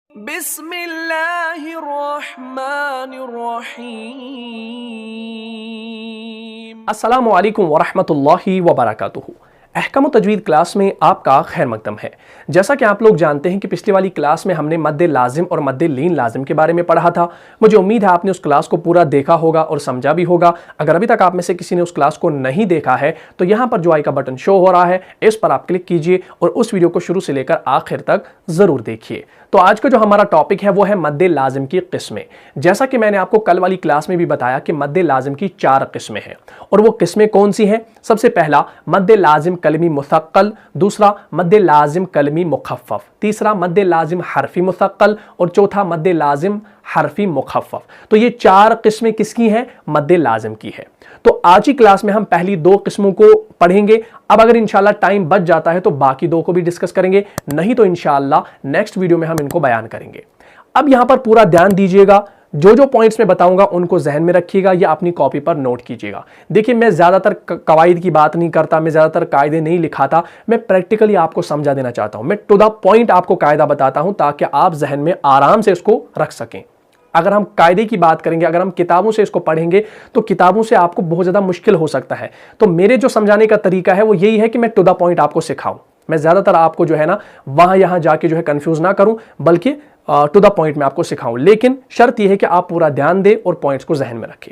बिस्मिल्लाहिर्रहमानिर्रहीम। अस्सलामु अलैकुम वरहमतुल्लाहि वबरकातुहू। अहकाम तजवीद क्लास में आपका खैर मकदम है। जैसा कि आप लोग जानते हैं कि पिछली वाली क्लास में हमने मद्दे लाजिम और मद्दे लीन लाजिम के बारे में पढ़ा था। मुझे उम्मीद है आपने उस क्लास को पूरा देखा होगा और समझा भी होगा। अगर अभी तक आप में से किसी ने उस क्लास को नहीं देखा है तो यहाँ पर जो आई का बटन शो हो रहा है इस पर आप क्लिक कीजिए और उस वीडियो को शुरू से लेकर आखिर तक ज़रूर देखिए। तो आज का जो हमारा टॉपिक है वो है मद्दे लाजिम की किस्में। जैसा कि मैंने आपको कल वाली क्लास में भी बताया कि मद्दे लाजिम की 4 किस्में हैं और वो किस्में कौन सी हैं। सबसे पहला मद्दे लाजिम कलमी मुसक्कल, दूसरा मद्दे लाजिम कलमी मुखफ़फ़, तीसरा मद्दे लाजिम हरफी मुसक्कल और चौथा मद्दे लाजिम हरफी मुखफ़फ़। तो ये 4 किस्में किसकी हैं? मद्दे लाजिम की है। तो आज की क्लास में हम पहली 2 किस्मों को पढ़ेंगे। अब अगर इंशाल्लाह टाइम बच जाता है तो बाकी 2 को भी डिस्कस करेंगे, नहीं तो इंशाल्लाह नेक्स्ट वीडियो में हम इनको बयान करेंगे। अब यहां पर पूरा ध्यान दीजिएगा, जो जो पॉइंट्स मैं बताऊंगा उनको जहन में रखिएगा या अपनी कॉपी पर नोट कीजिएगा। देखिए, मैं ज्यादातर कवायद की बात नहीं करता, मैं ज्यादातर कायदे नहीं लिखाता, मैं प्रैक्टिकली आपको समझा देना चाहता हूं। मैं टू द पॉइंट आपको कायदा बताता हूं ताकि आप जहन में आराम से इसको रख सकें। अगर हम कायदे की बात करेंगे, अगर हम किताबों से इसको पढ़ेंगे तो किताबों से आपको बहुत ज़्यादा मुश्किल हो सकता है। तो मेरे जो समझाने का तरीका है वो यही है कि मैं टू द पॉइंट आपको सिखाऊं। मैं ज़्यादातर आपको जो है ना वहाँ यहाँ जाके जो है कंफ्यूज ना करूं, बल्कि टू द पॉइंट में आपको सिखाऊं। लेकिन शर्त यह है कि आप पूरा ध्यान दें और पॉइंट्स को जहन में रखें।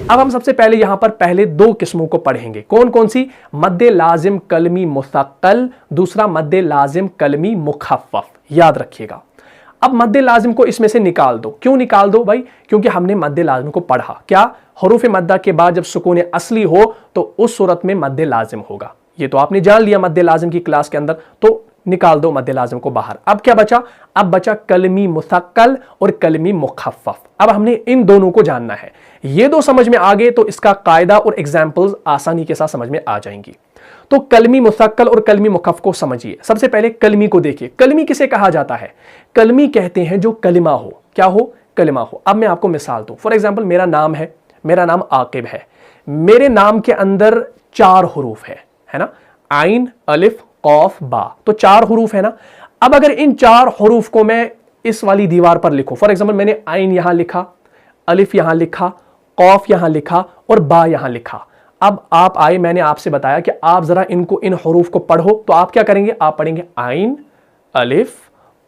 अब हम सबसे पहले यहाँ पर पहले 2 किस्मों को पढ़ेंगे। कौन कौन सी? मद्दे लाजिम कलमी मुसक्कल, दूसरा मद्दे लाजिम कलमी मुखफ़फ़। याद रखिएगा। अब मद्दे लाजिम को इसमें से निकाल दो। क्यों निकाल दो भाई? क्योंकि हमने मद्दे लाजिम को पढ़ा। क्या? हुरूफ मद्दा के बाद जब सुकून असली हो तो उस सूरत में मद्दे लाजिम होगा। ये तो आपने जान लिया मद्दे लाजिम की क्लास के अंदर, तो निकाल दो मद्दे लाजिम को बाहर। अब क्या बचा? अब बचा कलमी मुसक्कल और कलमी मुखफ़फ़। अब हमने इन दोनों को जानना है। ये 2 समझ में आ गए तो इसका कायदा और एग्जाम्पल्स आसानी के साथ समझ में आ जाएंगी। तो कलमी मुसक्कल और कलमी मुखफ़फ़ को समझिए। सबसे पहले कलमी को देखिए। कलमी किसे कहा जाता है? कलमी कहते हैं जो कलिमा हो। क्या हो? कलिमा हो। अब मैं आपको मिसाल दूं। फॉर एग्जाम्पल, मेरा नाम है, मेरा नाम आकिब है। मेरे नाम के अंदर 4 हुरूफ है ना? आइन, अलिफ, कौफ, बा। तो 4 हुरूफ है ना। अब अगर इन 4 हुरूफ को मैं इस वाली दीवार पर लिखूं, फॉर एग्जाम्पल मैंने आइन यहां लिखा, अलिफ यहां लिखा, कौफ यहां लिखा और बा यहां लिखा। अब आप आए, मैंने आपसे बताया कि आप जरा इनको, इन हुरूफ को पढ़ो। तो आप क्या करेंगे? आप पढ़ेंगे आइन, अलिफ,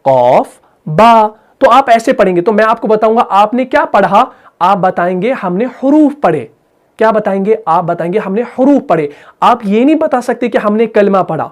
कौफ, बा। तो आप ऐसे पढ़ेंगे। तो मैं आपको बताऊंगा आपने क्या पढ़ा। आप बताएंगे हमने हुरूफ पढ़े। क्या बताएंगे? आप बताएंगे हमने हुरूफ पढ़े। आप ये नहीं बता सकते कि हमने कलमा पढ़ा।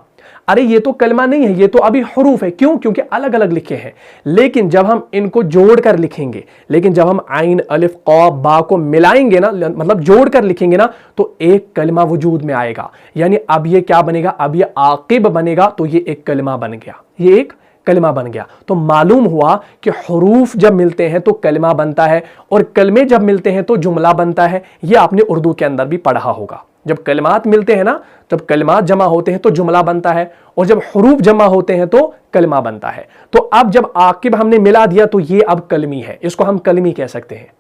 अरे ये तो कलमा नहीं है, ये तो अभी हुरूफ है। क्यों? क्योंकि अलग अलग लिखे हैं। लेकिन जब हम इनको जोड़कर लिखेंगे, लेकिन जब हम आइन, अलिफ, कौफ, बा को मिलाएंगे ना, मतलब जोड़कर लिखेंगे ना, तो एक कलमा वजूद में आएगा। यानी अब ये क्या बनेगा? अब ये आकिब बनेगा। तो ये एक कलमा बन गया, ये एक कलमा बन गया। तो मालूम हुआ कि हुरूफ जब मिलते हैं तो कलमा बनता है और कलमे जब मिलते हैं तो जुमला बनता है। ये आपने उर्दू के अंदर भी पढ़ा होगा। जब कलमात मिलते हैं ना, जब कलमात जमा होते हैं तो जुमला बनता है और जब हुरूफ जमा होते हैं तो कलमा बनता है। तो अब जब आकिब हमने मिला दिया तो ये अब कलमी है, इसको हम कलमी कह सकते हैं।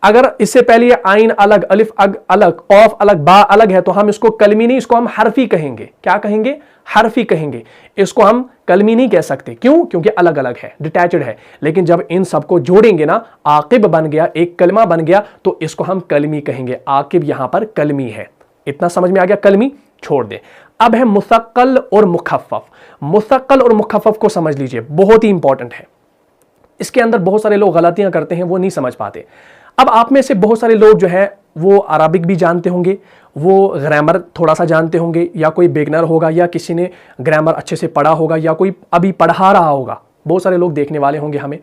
अगर इससे पहले ये आइन अलग, अलिफ अलग, कौफ अलग, बा अलग है तो हम इसको कलमी नहीं, इसको हम हरफी कहेंगे। क्या कहेंगे? हरफी कहेंगे। इसको हम कलमी नहीं कह सकते। क्यों? क्योंकि अलग अलग है, डिटैच्ड है। लेकिन जब इन सबको जोड़ेंगे ना, आकिब बन गया, एक कलमा बन गया, तो इसको हम कलमी कहेंगे। आकिब यहां पर कलमी है। इतना समझ में आ गया? कलमी छोड़ दे। अब है मुसक्कल और मुखफ़फ़। मुसक्कल और मुखफ़फ़ को समझ लीजिए, बहुत ही इंपॉर्टेंट है। इसके अंदर बहुत सारे लोग गलतियां करते हैं, वो नहीं समझ पाते। अब आप में से बहुत सारे लोग जो है वो अरबिक भी जानते होंगे, वो ग्रामर थोड़ा सा जानते होंगे, या कोई बिगनर होगा, या किसी ने ग्रामर अच्छे से पढ़ा होगा, या कोई अभी पढ़ा रहा होगा। बहुत सारे लोग देखने वाले होंगे हमें।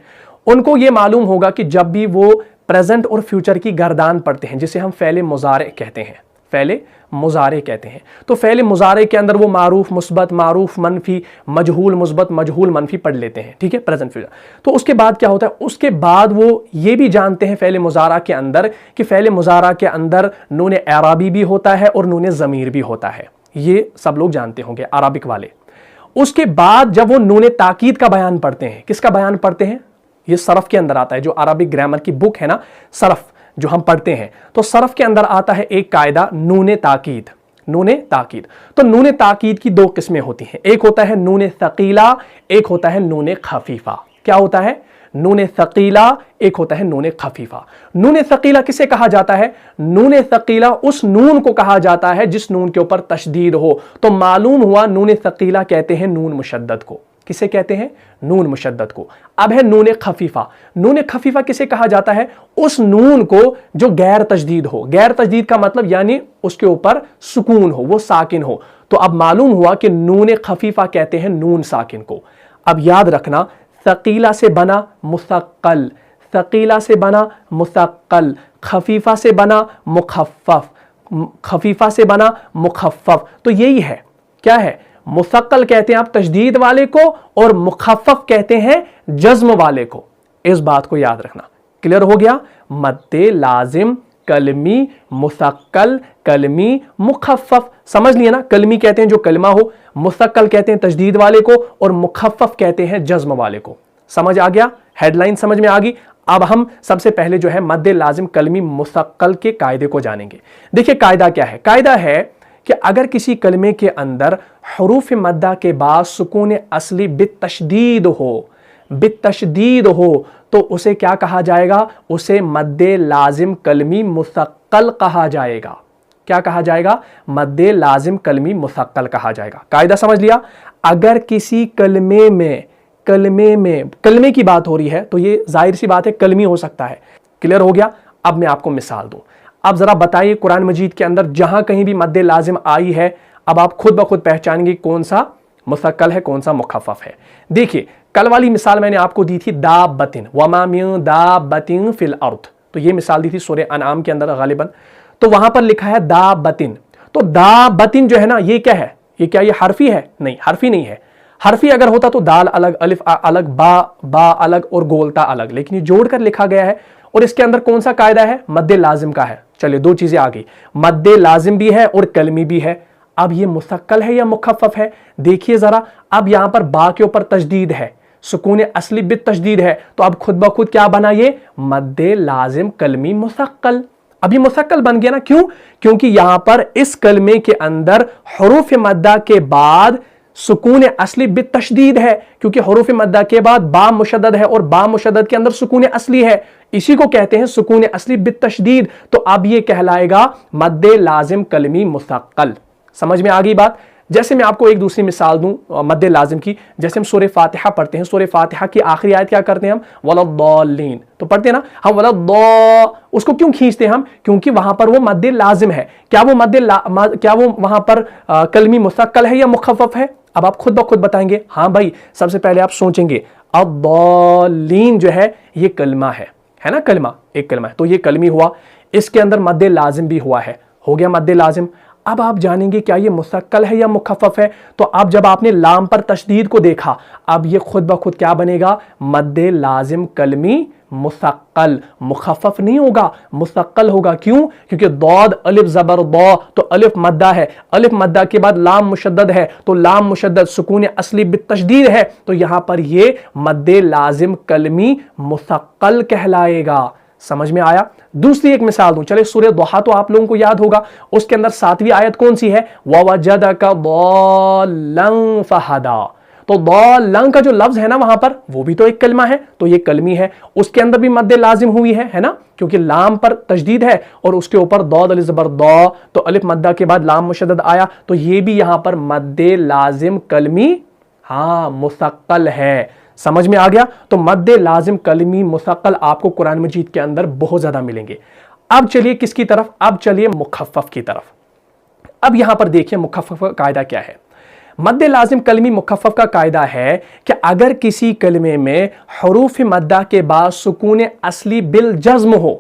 उनको ये मालूम होगा कि जब भी वो प्रेजेंट और फ्यूचर की गर्दान पढ़ते हैं, जिसे हम फ़ेल मुज़ारे कहते हैं, फ़ेल मुज़ारे कहते हैं, तो फ़ेल मुज़ारे के अंदर वो मारूफ मुस्बत, मारूफ मनफी, मजहूल मुस्बत, मजहूल मनफी पढ़ लेते हैं। ठीक है, प्रेजेंट फ्यूचर। तो उसके बाद क्या होता है? उसके बाद वो ये भी जानते हैं फ़ेल मुज़ारा के अंदर कि फ़ेल मुज़ारा के अंदर नून एराबी भी होता है और नून ज़मीर भी होता है। ये सब लोग जानते होंगे, अरबिक वाले। उसके बाद जब वो नून ताकीद का बयान पढ़ते हैं, किसका बयान पढ़ते हैं? ये सरफ के अंदर आता है। जो अरबिक ग्रामर की बुक है ना, सरफ जो हम पढ़ते हैं, तो सरफ के अंदर आता है एक कायदा, नून ताकीद। नून ताकीद। तो नून ताकीद की 2 किस्में होती हैं। एक होता है नून सकीला, एक होता है नून खफीफा। क्या होता है? नून सकीला, एक होता है नून खफीफा। नून सकीला किसे कहा जाता है? नून सकीला उस नून को कहा जाता है जिस नून के ऊपर तशदीद हो। तो मालूम हुआ नून सकीला कहते हैं नून मुशद्दद को। किसे कहते हैं? नून मुशद्दद को। अब है नून खफीफा। नून खफीफा किसे कहा जाता है? उस नून को जो गैर तशदीद हो। गैर तशदीद का मतलब यानी उसके ऊपर सुकून हो, वो साकिन हो। तो अब मालूम हुआ कि नून खफीफा कहते हैं नून साकिन को। अब याद रखना, सकीला से बना मुसक्कल, सकीला से बना मुसक्कल, खफीफा से बना मुखफ्फफ, खफीफा से बना मुखफ्फफ। तो यही है, क्या है? मुसक्कल कहते हैं आप तशदीद वाले को और मुखफ्फफ कहते हैं जज्म वाले को। इस बात को याद रखना। क्लियर हो गया? मद्दे लाजिम कलमी, मुसक्कल कलमी, मुखफ्फफ। समझ लिया ना? कलमी कहते हैं जो कलमा हो, मुसक्कल कहते हैं तशदीद वाले को, और मुखफ्फफ कहते हैं जज्म वाले को। समझ आ गया? हेडलाइन समझ में आ गई? अब हम सबसे पहले जो है मद्दे लाजिम कलमी मुसक्कल के कायदे को जानेंगे। देखिए कायदा क्या है? कायदा है कि अगर किसी कलमे के अंदर हुरूफ मद्दा के बाद सुकून असली बितशदीद हो, बितशदीद हो, तो उसे क्या कहा जाएगा? उसे मद्दे लाजिम कलमी मुसक्कल कहा जाएगा। क्या कहा जाएगा? मद्दे लाजिम कलमी मुसक्कल कहा जाएगा। कायदा समझ लिया? अगर किसी कलमे में कलमे की बात हो रही है तो ये जाहिर सी बात है कलमी हो सकता है। क्लियर हो गया? अब मैं आपको मिसाल दूं। अब जरा बताइए कुरान मजीद के अंदर जहां कहीं भी मद्दे लाजिम आई है, अब आप खुद ब खुद पहचानेंगे कौन सा मुसक्कल है, कौन सा मुखफ्फफ है। देखिए कल वाली मिसाल मैंने आपको दी थी दाबतिन, वमा मिन दाबतिन फिल अर्द। तो ये मिसाल दी थी सूरह अनआम के अंदर गालिबन। तो वहां पर लिखा है दाबतिन। तो दाबतिन जो है ना, ये क्या है? ये क्या ये हरफी है? नहीं, हरफी नहीं है। हरफी अगर होता तो दाल अलग, अलिफ अलग, बा अलग और गोलता अलग, लेकिन ये जोड़कर लिखा गया है। और इसके अंदर कौन सा कायदा है? मद्दे लाजिम का है। चलिए दो चीजें आ गई, मद्दे लाजिम भी है और कलमी भी है। अब ये मुसक्कल है या मुखफ्फफ है? देखिए जरा, अब यहां पर बा के ऊपर तशदीद है, सुकून असली बित तशदीद है, तो अब खुद ब खुद क्या बना? ये मद्दे लाजिम कलमी मुसक्कल। अब ये मुसक्कल बन गया ना? क्यों? क्योंकि यहां पर इस कलमे के अंदर हुरूफ मद्दा के बाद सुकून असली बित तशदीद है, क्योंकि हुरूफ मद्दा के बाद बा मुशद्दद है और बा मुशद्दद के अंदर सुकून असली है। इसी को कहते हैं सुकून असली बित तशदीद। तो अब ये कहलाएगा मद्दे लाजिम कलमी मुसक्कल। समझ में आ गई बात? जैसे मैं आपको एक दूसरी मिसाल दूं मद्दे लाजिम की। जैसे हम सूरह फातिहा पढ़ते हैं, सूरह फातिहा की आखिरी आयत क्या करते हैं हम? वलद्दाल्लीन। तो पढ़ते हैं ना हम वलद्दा, उसको क्यों खींचते हैं हम? क्योंकि वहां पर वो मद्दे लाजिम है। क्या वो वहां पर कलमी मुसक्कल है या मुखफ्फफ है? अब आप खुद ब खुद बताएंगे। हाँ भाई, सबसे पहले आप सोचेंगे अद्दाल्लीन जो है ये कलमा है ना? कलमा, एक कलमा है, तो ये कलमी हुआ। इसके अंदर मद्दे लाजिम भी हुआ है, हो गया मद्दे लाजिम। अब आप जानेंगे क्या ये मुसक्कल है या मुखफ्फफ है। तो अब जब आपने लाम पर तशदीद को देखा, अब ये खुद ब खुद क्या बनेगा? मद्दे लाजिम कलमी मुसक्कल। मुखफ्फफ नहीं होगा, मुसक्कल होगा। क्यों? क्योंकि दौद अलिफ जबर दौ, तो अलिफ मद्दा है, अलिफ मद्दा के बाद लाम मुशद्दद है, तो लाम मुशद्दद सुकून असली बितशदीद है, तो यहां पर ये मद्दे लाजिम कलमी मुसक्कल कहलाएगा। समझ में आया? दूसरी एक मिसाल दूं। चले सूरह दुहा तो आप लोगों को याद होगा, उसके अंदर 7वीं आयत कौन सी है? ववजदका दल्लन फहदा। तो दल्लन का जो लफ्ज है ना वहां पर, वो भी तो एक कलमा है, तो ये कलमी है। उसके अंदर भी मद्दे लाजिम हुई है ना? क्योंकि लाम पर तशदीद है और उसके ऊपर दौद अलिफ ज़बर दौ, तो अलिफ मद्दा के बाद लाम मुशद्दद आया, तो ये भी यहां पर मद्दे लाजिम कलमी हाँ मुसक्कल है। समझ में आ गया? तो मद्दे लाजिम कलमी मुसक्कल आपको कुरान मजीद के अंदर बहुत ज्यादा मिलेंगे। अब चलिए किसकी तरफ? अब चलिए मुखफ्फफ की तरफ। अब यहां पर देखिए मुखफ्फफ का कायदा क्या है। मद्दे लाजिम कलमी मुखफ्फफ का कायदा है कि अगर किसी कलमे में हुरूफ मद्दा के बाद सुकून असली बिल जज्म हो,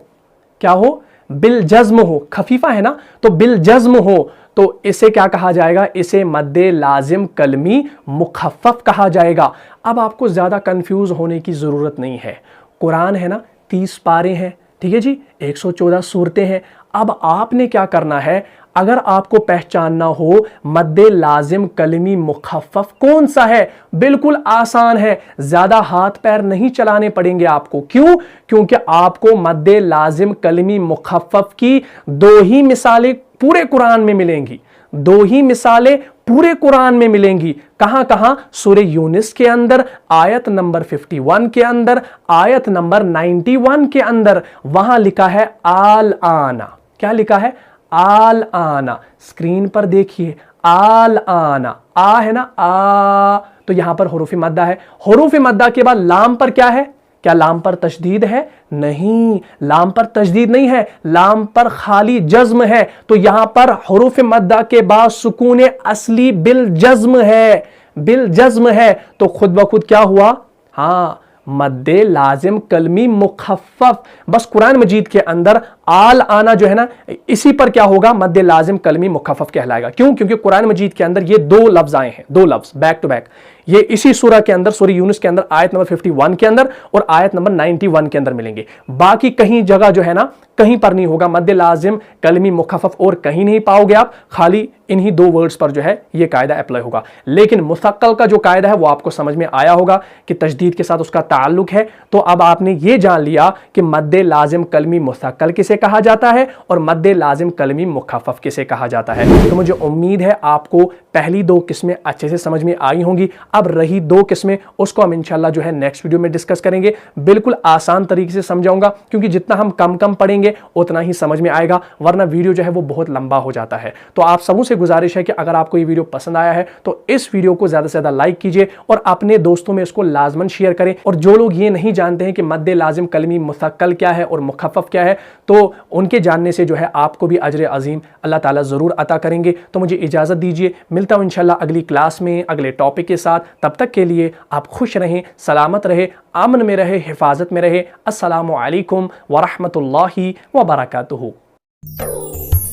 क्या हो? बिल जज्म हो, खफीफा है ना, तो बिल जज्म हो, तो इसे क्या कहा जाएगा? इसे मद्दे लाजिम कलमी मुखफ्फफ कहा जाएगा। अब आपको ज्यादा कंफ्यूज होने की जरूरत नहीं है। कुरान है ना, 30 पारे हैं, ठीक है जी, 114 सूरतें हैं। अब आपने क्या करना है? अगर आपको पहचानना हो मद्दे लाजिम कलमी मुखफ्फफ कौन सा है, बिल्कुल आसान है, ज्यादा हाथ पैर नहीं चलाने पड़ेंगे आपको। क्यों? क्योंकि आपको मद्दे लाजिम कलमी मुखफ्फफ की 2 ही मिसालें पूरे कुरान में मिलेंगी। 2 ही मिसालें पूरे कुरान में मिलेंगी। कहां कहां? सूरह यूनिस के अंदर, आयत नंबर 51 के अंदर, आयत नंबर 91 के अंदर। वहां लिखा है आल आना। क्या लिखा है? आल आना। स्क्रीन पर देखिए, आल आना। आ है ना, आ, तो यहां पर हुरूफ मद्दा है। हुरूफ मद्दा के बाद लाम पर क्या है? क्या लाम पर तशदीद है? नहीं, लाम पर तशदीद नहीं है, लाम पर खाली जज्म है। तो यहां पर हुरूफ मद्दा के बाद सुकून असली बिल जज्म है, बिल जज्म है। तो खुद ब खुद क्या हुआ? हां, मद्दे लाजिम कलमी मुखफ्फफ। बस कुरान मजीद के अंदर आल आना जो है ना, इसी पर क्या होगा? मद्दे लाजिम कलमी मुखफ्फफ कहलाएगा। क्यों? क्योंकि कुरान मजीद के अंदर ये दो लफ्ज आए हैं, दो लफ्ज बैक टू बैक। ये इसी सूरह के अंदर, सूरह यूनुस के अंदर आयत नंबर 51 के अंदर और आयत नंबर 91 के अंदर मिलेंगे। बाकी कहीं जगह जो है ना, कहीं पर नहीं होगा मद्दे लाजिम कलमी मुखफ्फफ, और कहीं नहीं पाओगे आप। खाली इन्हीं दो वर्ड्स पर जो है ये कायदा अप्लाई होगा। लेकिन मुस्तक्कल का जो कायदा है वो आपको समझ में आया होगा कि तशदीद के साथ उसका ताल्लुक है। तो अब आपने ये जान लिया कि मद्दे लाजिम कलमी मुस्तक्कल किसे कहा जाता है और मद्दे लाजिम कलमी मुखफ्फफ किसे कहा जाता है। तो मुझे उम्मीद है आपको पहली दो किस्में अच्छे से समझ में आई होंगी। अब रही दो किस्में, उसको हम इंशाल्लाह जो है नेक्स्ट वीडियो में डिस्कस करेंगे। बिल्कुल आसान तरीके से समझाऊंगा, क्योंकि जितना हम कम कम पढ़ेंगे उतना ही समझ में आएगा, वरना वीडियो जो है वो बहुत लंबा हो जाता है। तो आप सबों से गुजारिश है कि अगर आपको ये वीडियो पसंद आया है तो इस वीडियो को ज्यादा से ज्यादा लाइक कीजिए और अपने दोस्तों में इसको लाजमन शेयर करें। और जो लोग ये नहीं जानते हैं कि मद्दे लाजिम कलमी मुस्तक्कल क्या है और मुखफ्फफ क्या है, तो उनके जानने से जो है आपको भी अजर अजीम अल्लाह ताला जरूर अता करेंगे। तो मुझे इजाजत दीजिए, मिलता हूं इंशाल्लाह अगली क्लास में अगले टॉपिक के साथ। तब तक के लिए आप खुश रहें, सलामत रहे, अमन में रहे, हिफाजत में रहे। अस्सलामु अलैकुम व रहमतुल्लाहि व बरकातुहू।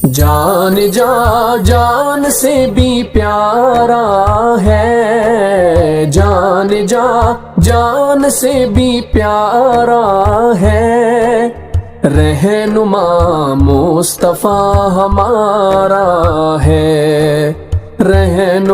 जान जा जान से भी प्यारा है, जान जा जान से भी प्यारा है, रहनुमा मुस्तफा हमारा है, रहनुमा